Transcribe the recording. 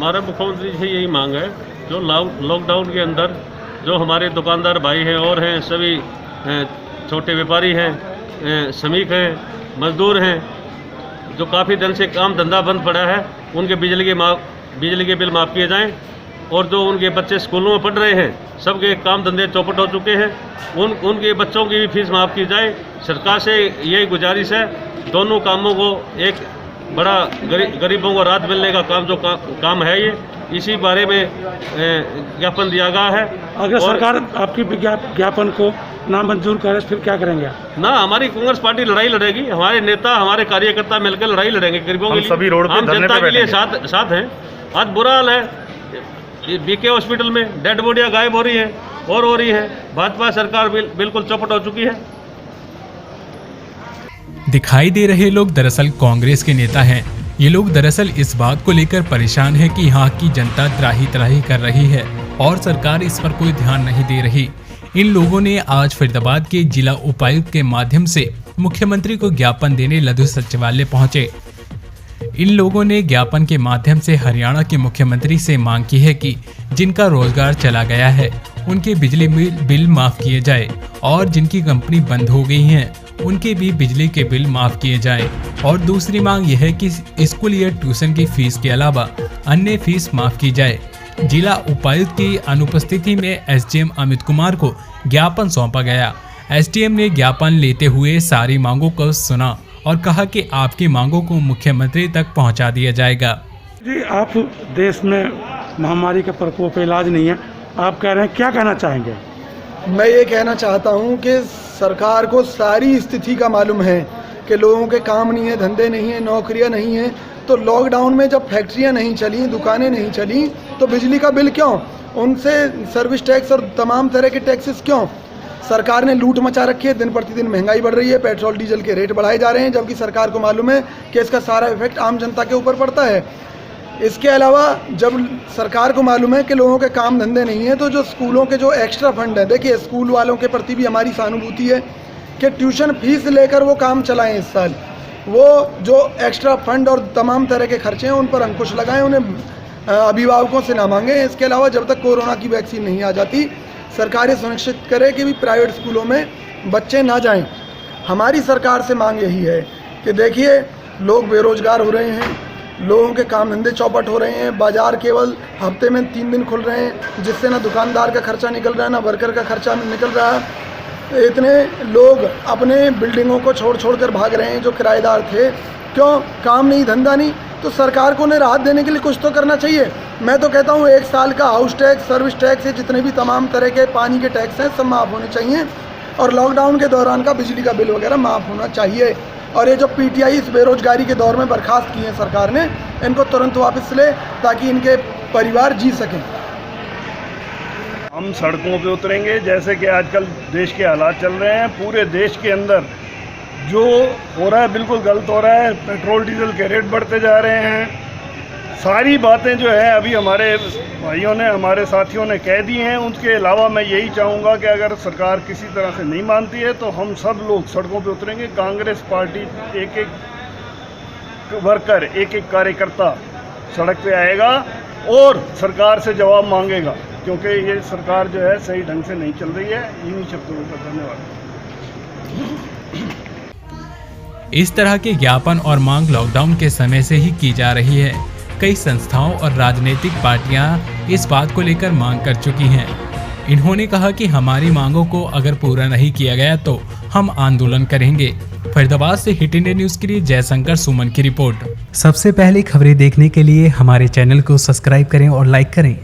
हमारा मुख्यमंत्री से यही मांग है, जो लॉकडाउन के अंदर जो हमारे दुकानदार भाई हैं और हैं, सभी छोटे व्यापारी हैं, श्रमिक हैं, मजदूर हैं, जो काफ़ी दिन से काम धंधा बंद पड़ा है, उनके बिजली के बिल माफ़ किए जाएं। और जो उनके बच्चे स्कूलों में पढ़ रहे हैं, सबके काम धंधे चौपट हो चुके हैं, उनके बच्चों की भी फीस माफ़ की जाए। सरकार से यही गुजारिश है, दोनों कामों को एक बड़ा गरीबों को राहत मिलने का काम काम है, ये इसी बारे में ज्ञापन दिया गया है। अगर सरकार आपकी ज्ञापन को नामंजूर करे फिर क्या करेंगे? ना, हमारी कांग्रेस पार्टी लड़ाई लड़ेगी, हमारे नेता हमारे कार्यकर्ता मिलकर लड़ाई लड़ेंगे गरीबों के लिए, सभी रोड पे जनता के लिए साथ हैं। आज बुरा हाल है, बीके हॉस्पिटल में डेड बॉडियाँ गायब हो रही हैं और हो रही है। भाजपा सरकार बिल्कुल चौपट हो चुकी है। दिखाई दे रहे लोग दरअसल कांग्रेस के नेता हैं। ये लोग दरअसल इस बात को लेकर परेशान है कि यहाँ की जनता त्राही कर रही है और सरकार इस पर कोई ध्यान नहीं दे रही। इन लोगों ने आज फरीदाबाद के जिला उपायुक्त के माध्यम से मुख्यमंत्री को ज्ञापन देने लधु सचिवालय पहुंचे। इन लोगों ने ज्ञापन के माध्यम से हरियाणा के मुख्यमंत्री से मांग की है कि जिनका रोजगार चला गया है उनके बिजली बिल माफ किए जाए और जिनकी कंपनी बंद हो गई है उनके भी बिजली के बिल माफ किए जाए। और दूसरी मांग यह है कि स्कूल या ट्यूशन की फीस के अलावा अन्य फीस माफ की जाए। जिला उपायुक्त की अनुपस्थिति में एसडीएम अमित कुमार को ज्ञापन सौंपा गया। एसडीएम ने ज्ञापन लेते हुए सारी मांगों को सुना और कहा कि आपकी मांगों को मुख्यमंत्री तक पहुंचा दिया जाएगा। जी, आप देश में महामारी का प्रकोप पे इलाज नहीं है, आप कह रहे हैं, क्या कहना चाहेंगे? मैं ये कहना चाहता हूँ कि सरकार को सारी स्थिति का मालूम है कि लोगों के काम नहीं है, धंधे नहीं है, नौकरियाँ नहीं है। तो लॉकडाउन में जब फैक्ट्रियाँ नहीं चली, दुकानें नहीं चली, तो बिजली का बिल क्यों, उनसे सर्विस टैक्स और तमाम तरह के टैक्सेस क्यों? सरकार ने लूट मचा रखी है, दिन प्रतिदिन महंगाई बढ़ रही है, पेट्रोल डीजल के रेट बढ़ाए जा रहे हैं, जबकि सरकार को मालूम है कि इसका सारा इफेक्ट आम जनता के ऊपर पड़ता है। इसके अलावा जब सरकार को मालूम है कि लोगों के काम धंधे नहीं है, तो जो स्कूलों के जो एक्स्ट्रा फंड है, देखिए स्कूल वालों के प्रति भी हमारी सहानुभूति है कि ट्यूशन फीस लेकर वो काम चलाएं। इस साल वो जो एक्स्ट्रा फंड और तमाम तरह के खर्चे हैं उन पर अंकुश लगाएं, उन्हें अभिभावकों से ना मांगें। इसके अलावा जब तक कोरोना की वैक्सीन नहीं आ जाती, सरकार ये सुनिश्चित करे कि भी प्राइवेट स्कूलों में बच्चे ना जाएं। हमारी सरकार से मांग यही है कि देखिए, लोग बेरोजगार हो रहे हैं, लोगों के काम धंधे चौपट हो रहे हैं, बाज़ार केवल हफ्ते में 3 दिन खुल रहे हैं, जिससे ना दुकानदार का खर्चा निकल रहा है, ना वर्कर का खर्चा निकल रहा है। इतने लोग अपने बिल्डिंगों को छोड़ कर भाग रहे हैं जो किराएदार थे। क्यों? काम नहीं, धंधा नहीं। तो सरकार को उन्हें राहत देने के लिए कुछ तो करना चाहिए। मैं तो कहता हूँ 1 साल का हाउस टैक्स, सर्विस टैक्स, ये जितने भी तमाम तरह के पानी के टैक्स हैं सब माफ़ होने चाहिए, और लॉकडाउन के दौरान का बिजली का बिल वगैरह माफ़ होना चाहिए। और ये जो पीटीआई इस बेरोजगारी के दौर में बर्खास्त की है सरकार ने, इनको तुरंत वापस ले ताकि इनके परिवार जी सकें। हम सड़कों पे उतरेंगे, जैसे कि आजकल देश के हालात चल रहे हैं। पूरे देश के अंदर जो हो रहा है बिल्कुल गलत हो रहा है। पेट्रोल डीजल के रेट बढ़ते जा रहे हैं। सारी बातें जो है अभी हमारे भाइयों ने, हमारे साथियों ने कह दी हैं। उसके अलावा मैं यही चाहूँगा कि अगर सरकार किसी तरह से नहीं मानती है तो हम सब लोग सड़कों पे उतरेंगे। कांग्रेस पार्टी एक वर्कर, एक कार्यकर्ता सड़क पे आएगा और सरकार से जवाब मांगेगा, क्योंकि ये सरकार जो है सही ढंग से नहीं चल रही है। इन्हीं शब्दों का धन्यवाद। इस तरह के ज्ञापन और मांग लॉकडाउन के समय से ही की जा रही है। कई संस्थाओं और राजनीतिक पार्टियां इस बात को लेकर मांग कर चुकी हैं। इन्होंने कहा कि हमारी मांगों को अगर पूरा नहीं किया गया तो हम आंदोलन करेंगे। फरीदाबाद से हिट इंडिया न्यूज के लिए जयशंकर सुमन की रिपोर्ट। सबसे पहले खबरें देखने के लिए हमारे चैनल को सब्सक्राइब करें और लाइक करें।